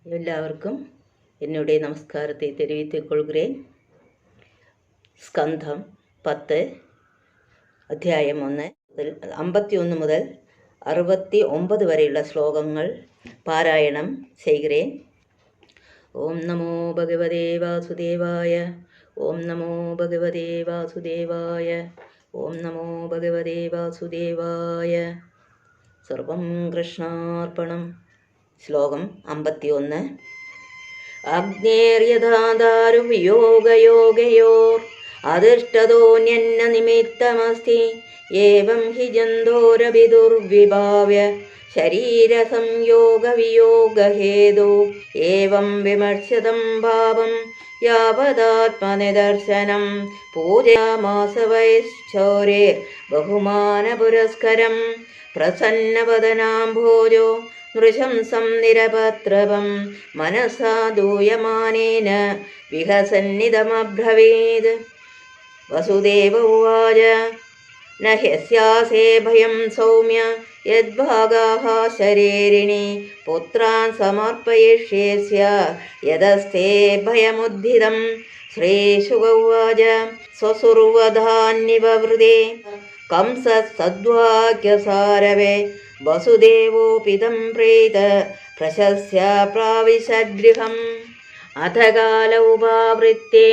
എല്ലാവർക്കും என்னுடைய நமஸ்காரத்தை தெரிவித்துக் கொள்கிறேன். സ്കന്ധം 10 അധ്യായം 1 51 മുതൽ 69 വരെയുള്ള ശ്ലോകങ്ങൾ പാരായണം ചെയ്യുகிறேன். ഓം നമോ ഭഗവതേ വാസുദേവായ. ഓം നമോ ഭഗവതേ വാസുദേവായ. ഓം നമോ ഭഗവതേ വാസുദേവായ. സർവം കൃഷ്ണാർപ്പണം. ശ്ലോകം 51. അഗ്നേര്യഥാദാരു വിയോഗയോഗയോർ അധിഷ്ഠതോന്യന്ന നിമിത്തമസ്തി ഏവം ഹി ജന്തോരവിദുർവിഭാവ്യ ശരീരസംയോഗവിയോഗഹേതു ഏവം വിമർശിതം ഭാവം യാവദാത്മനിദർശനം പൂജയാമാസ വൈശ്ചോരേ ബഹുമാനപുരസ്കരം പ്രസന്നവദനാംഭോജോ നൃശംസം നിരപത്രപം മനസാ ദൂയമാനേന വിഹസന്നിതമബ്രവീത്. വസുദേവ ഉവാച ന ഹ്യസ്യാസേ ഭയം സൗമ്യ യദ്ഭാഗാഃ ശരീരിണി പുത്രാൻ സമർപ്പയിഷ്യേസ്യ യദസ്തേ ഭയമുദ്ധിതം. ശ്രീശുക ഉവാച സ്വസുർവധാന്യവവൃതേ കംസസദ്വാക്യസാരവേ വസുദേവോപിതം പ്രീത പ്രശസ്യ പ്രാവിശദ്ഗൃഹം. അഥ കാല ഉപാവൃത്തെ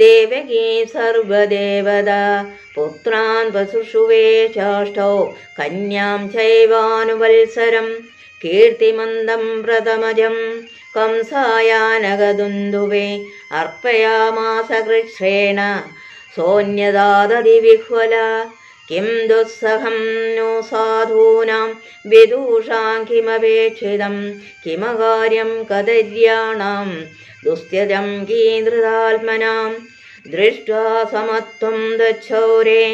ദേവകീ സർവദേവതാ പുത്രാൻ വസുഷുവേ ചാഷ്ടൗ കന്യാം ചൈവാനുവത്സരം കീർത്തിമന്ദം പ്രഥമജം കംസായാനകദുന്ദുവേ അർപ്പയാമാസ കൃച്ഛ്രേണ സോന്യദാദതി വിഹ്വല. കിം ദുസ്സഹം നോ സാധൂനാം വിദൂഷാം കിമപേക്ഷിതം കിമകാര്യം കദര്യാണാം ദുസ്ത്യജം കീന്ദ്രിതാത്മനാം. ദൃഷ്ട്വാ സമത്വം ദച്ഛൗരേ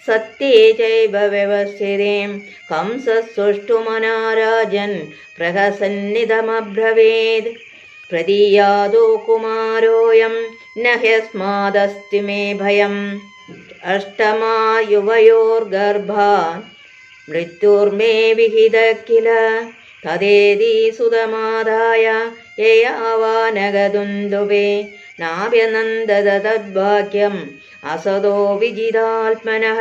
സത്യേ ചൈവ വ്യവസ്ഥിതേ കംസസുഷ്ടുമനാരാജൻ പ്രഹസന്നിതമബ്രവീത്. പ്രതീയാദോ കുമാരോയം ന ഹ്യസ്മാദസ്തി മേ ഭയം അഷ്ടമായുവയോർഗർഭാൻ മൃത്യുർമേ വിഹിത കില. തദേതി സുതമാദായ യയാവാനഗദുന്ദുവേ നാഭ്യനന്ദത തദ്ഭാഗ്യം അസദോ വിജിതാത്മനഃ.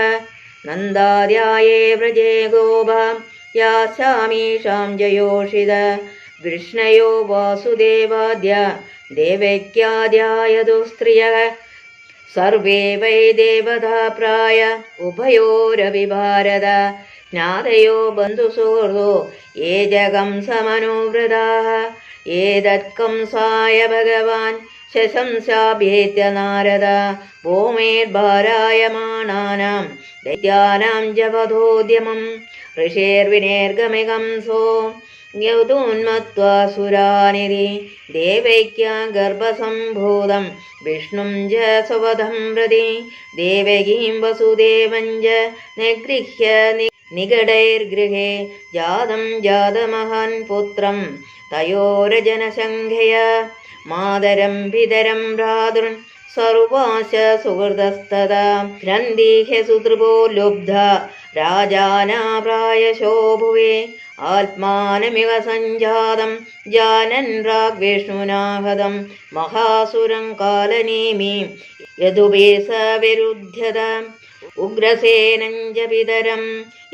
നന്ദാദ്യായേ വ്രജേ ഗോപ യാസാമീഷാം ജയോഷിത. വൃഷ്ണയോ വാസുദേവാദ്യ ദേവക്യാദ്യായതു സ്ത്രിയഃ. സർവേ വൈ ദേവതാ പ്രായ ഉഭയോരപി ഭാരത. ജ്ഞാതയോ ബന്ധുസുഹൃദോ യേ ജകംസമനുവൃതാഃ. ഏതത്കംസായ ഭഗവാൻ ശശംസാഭ്യേത്യ നാരദ. ഭൂമേർഭാരായമാണാനാം ദൈത്യാനാം ജപഥോദ്യമം. ഋഷേർവിനേർഗമികംസോ യൗതോന്മത്വാ സുരാനിധി. ദേവൈക്യാ ഗർഭസംഭൂതം വിഷ്ണും ച സ്വവധം പ്രതി. ദേവകീം വസുദേവം ച നിഗൃഹ്യ നികടൈർഗൃഹേ ജാതം ജാതമഹാൻ പുത്രം തയോരജനസംഖ്യയ. മാതരം പിതരം ഭ്രാതൃൻ സർവാശ സുഹൃദസ്തദാ. ഗ്രന്ഥിഹ്യ സുതൃപോ ലുബ്ധ രാജാനാ പ്രായശോ ഭുവേ. ആത്മാനമിവ സഞ്ജാതം ജാനൻ രാഗ്വിഷ്ണുനാഹതം മഹാസുരം കാലനേമി യദുപേസ വിരുദ്ധ്യത. ഉഗ്രസേനം ച പിതരം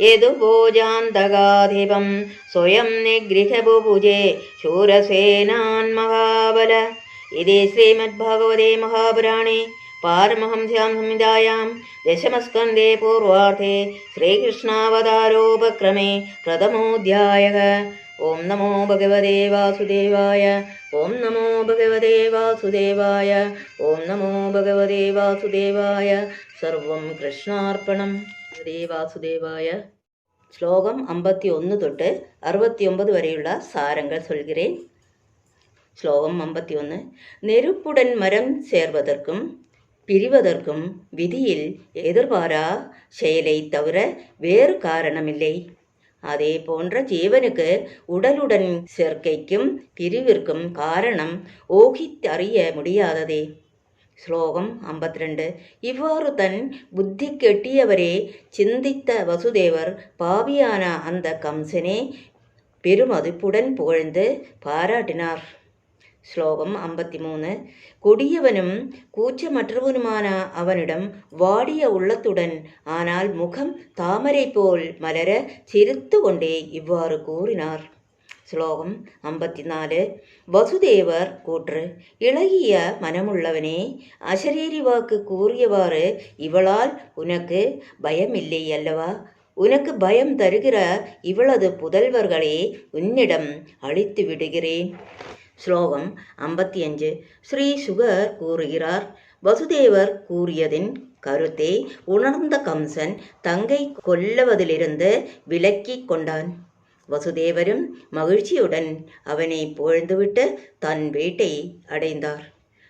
യദുഭോജാന്തകാധിപം സ്വയം നിഗൃഹ ബുഭുജേ ശൂരസേനാൻ മഹാബല. ഇതി ശ്രീമദ്ഭാഗവതേ മഹാപുരാണേ പാരമഹംസ്യാം സംഹിതായാം ദശമസ്കന്ധേ പൂർവാർദ്ധേ ശ്രീകൃഷ്ണാവതാരോപക്രമേ പ്രഥമോധ്യായഃ. ഓം നമോ ഭഗവതേ വാസുദേവായ. ഓം നമോ ഭഗവതേ വാസുദേവായ. ഓം നമോ ഭഗവതേ വാസുദേവായ. സർവം കൃഷ്ണാർപ്പണം. ഭഗവതേ വാസുദേവായ. ശ്ലോകം 51 തൊട്ട് 69 വരെയുള്ള സാരങ്ങൾ சொல்கிறேன். ശ്ലോകം 51. நெருப்புடன் மரம் சேர்வதற்கும் பிரிவதற்கும் விதியில் எதிர்பாரா செயலை தவிர வேறு காரணமில்லை. அதே போன்ற ஜீவனுக்கு உடலுடன் சேர்க்கைக்கும் பிரிவிற்கும் காரணம் ஊகித்தறிய முடியாததே. ശ്ലോകം 52. இவ்வாறு தன் புத்தி கெட்டியவரே சிந்தித்த வசுதேவர் பாவியான அந்த கம்சனே பெருமதிப்புடன் புகழ்ந்து பாராட்டினார். ஸ்லோகம் 53. கொடியவனும் கூச்சமற்றவனுமான அவனிடம் வாடிய உள்ளத்துடன் ஆனால் முகம் தாமரை போல் மலர சிரித்து கொண்டே இவ்வாறு கூறினார். ஸ்லோகம் 54. வசுதேவர் கூற்று. இளகிய மனமுள்ளவனே, அசரீரி வாக்கு கூறியவாறு இவளால் உனக்கு பயமில்லை அல்லவா? உனக்கு பயம் தருகிற இவளது புதல்வர்களே உன்னிடம் அழித்து விடுகிறேன். ஸ்லோகம் 55. ஸ்ரீ சுகர் கூறுகிறார். வசுதேவர் கூறியதின் கருத்தை உணர்ந்த கம்சன் தங்கை கொல்லுவதிலிருந்து விலக்கி கொண்டான். வசுதேவரும் மகிழ்ச்சியுடன் அவனை புகழ்ந்துவிட்டு தன் வீட்டை அடைந்தார்.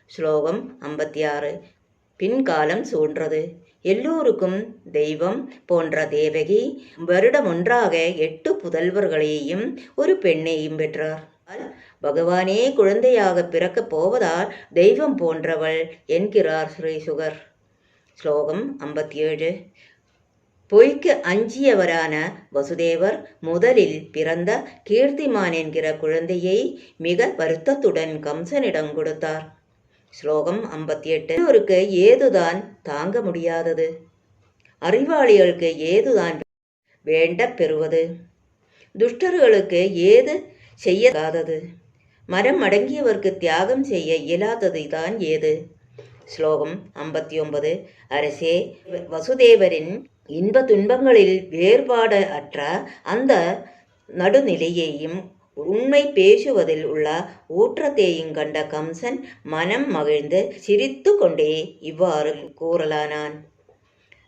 ஸ்லோகம் 56. பின்காலம் சூழ்ந்தது. எல்லோருக்கும் தெய்வம் போன்ற தேவகி வருடமொன்றாக 8 புதல்வர்களையும் ஒரு பெண்ணையும் பெற்றார். பகவானே குழந்தையாக பிறக்கப் போவதால் தெய்வம் போன்றவள் என்கிறார் ஸ்ரீ சுகர். ஸ்லோகம் 57. பொய்க்கு அஞ்சியவரான வசுதேவர் முதலில் பிறந்த கீர்த்திமான் என்கிற குழந்தையை மிக வருத்தத்துடன் கம்சனிடம் கொடுத்தார். ஸ்லோகம் 58. எல்லோருக்கு ஏதுதான் தாங்க முடியாதது? அறிவாளிகளுக்கு ஏதுதான் வேண்ட பெறுவது? துஷ்டர்களுக்கு ஏது செய்யாதது? மரம் அடங்கியவர்க்கு தியாகம் செய்ய இயலாதது தான் ஏது? ஸ்லோகம் 59. அரசே, வசுதேவரின் இன்ப துன்பங்களில் வேறுபாடு அற்ற அந்த நடுநிலையையும் உண்மை பேசுவதில் உள்ள ஊற்றத்தையும் கண்ட கம்சன் மனம் மகிழ்ந்து சிரித்து கொண்டே இவ்வாறு கூறலானான்.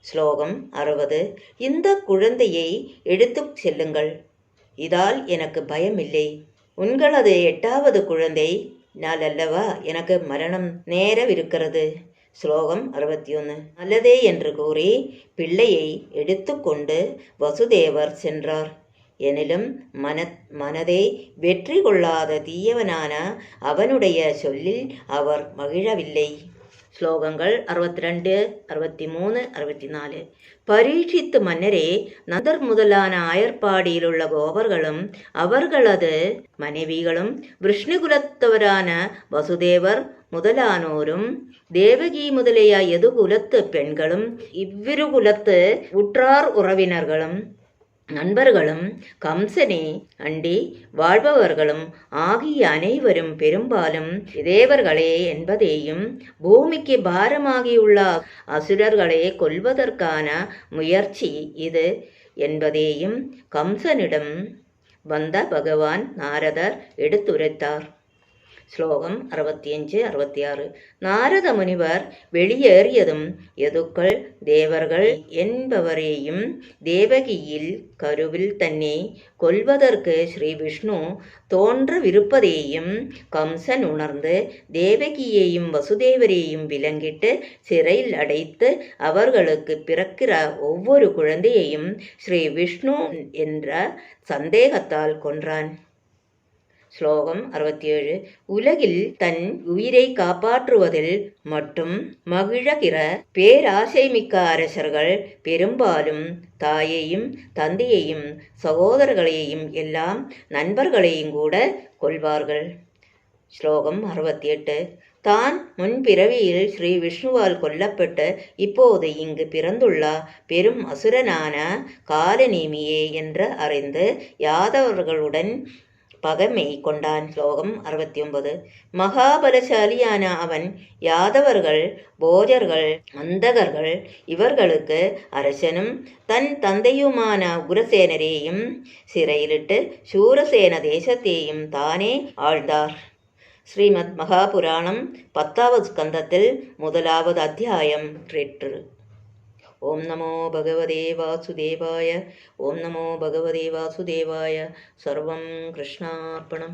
ஸ்லோகம் 60. இந்த குழந்தையை எடுத்து செல்லுங்கள். இதால் எனக்கு பயமில்லை. உங்களது 8வது குழந்தை நாள் அல்லவா எனக்கு மரணம் நேரவிருக்கிறது. ஸ்லோகம் 61. நல்லதே என்று கூறி பிள்ளையை எடுத்துக்கொண்டு வசுதேவர் சென்றார். எனினும் மனதை வெற்றி கொள்ளாத தீயவனான அவனுடைய சொல்லில் அவர் மகிழவில்லை. ஸ்லோகங்கள் 62, 63, 64. பரீட்சித்து மன்னரே, நந்தர் முதலான ஆயர்பாடியிலுள்ள கோபர்களும் அவர்களது மனைவிகளும் விஷ்ணுகுலத்தவரான வசுதேவர் முதலானோரும் தேவகி முதலிய எதுகுலத்து பெண்களும் இவ்விருகுலத்து உற்றார் உறவினர்களும் நண்பர்களும் கம்சனே அண்டி வாழ்பவர்களும் ஆகிய அனைவரும் பெரும்பாலும் தேவர்களே என்பதையும் பூமிக்கு பாரமாகியுள்ள அசுரர்களை கொல்வதற்கான முயற்சி இது என்பதையும் கம்சனிடம் வந்த பகவான் நாரதர் எடுத்துரைத்தார். ஸ்லோகம் 65, 66. நாரத முனிவர் வெளியேறியதும் யதுக்கள் தேவர்கள் என்பவரையும் தேவகியில் கருவில் தன்னை கொல்வதற்கு ஸ்ரீ விஷ்ணு தோன்றவிருப்பதையும் கம்சன் உணர்ந்து தேவகியையும் வசுதேவரையும் விலங்கிட்டு சிறையில் அடைத்து அவர்களுக்கு பிறக்கிற ஒவ்வொரு குழந்தையையும் ஸ்ரீ விஷ்ணு என்ற சந்தேகத்தால் கொன்றான். ஸ்லோகம் 67. உலகில் தன் உயிரை காப்பாற்றுவதில் மட்டும் மகிழகிற பேராசைமிக்க அரசர்கள் பெரும்பாலும் தாயையும் தந்தையையும் சகோதரர்களையும் எல்லாம் நண்பர்களையும் கூட கொல்வார்கள். ஸ்லோகம் 68. தான் முன்பிறவியில் ஸ்ரீ விஷ்ணுவால் கொல்லப்பட்டு இப்போது இங்கு பிறந்துள்ள பெரும் அசுரனான காலநேமியே என்று அறிந்து யாதவர்களுடன் பகைமை கொண்டான். ஸ்லோகம் 69. மகாபலசாலியான அவன் யாதவர்கள், போஜர்கள், அந்தகர்கள் இவர்களுக்கு அரசனும் தன் தந்தையுமான உரசேனரையும் சிறையிலிட்டு சூரசேன தேசத்தையும் தானே ஆழ்ந்தார். ஸ்ரீமத் மகாபுராணம் 10வது ஸ்கந்தத்தில் 1வது அத்தியாயம் 8. ஓம் நமோ பகவதே வாசுதேவாய. ஓம் நமோ பகவதே வாசுதேவாய. சர்வம் கிருஷ்ணார்ப்பணம்.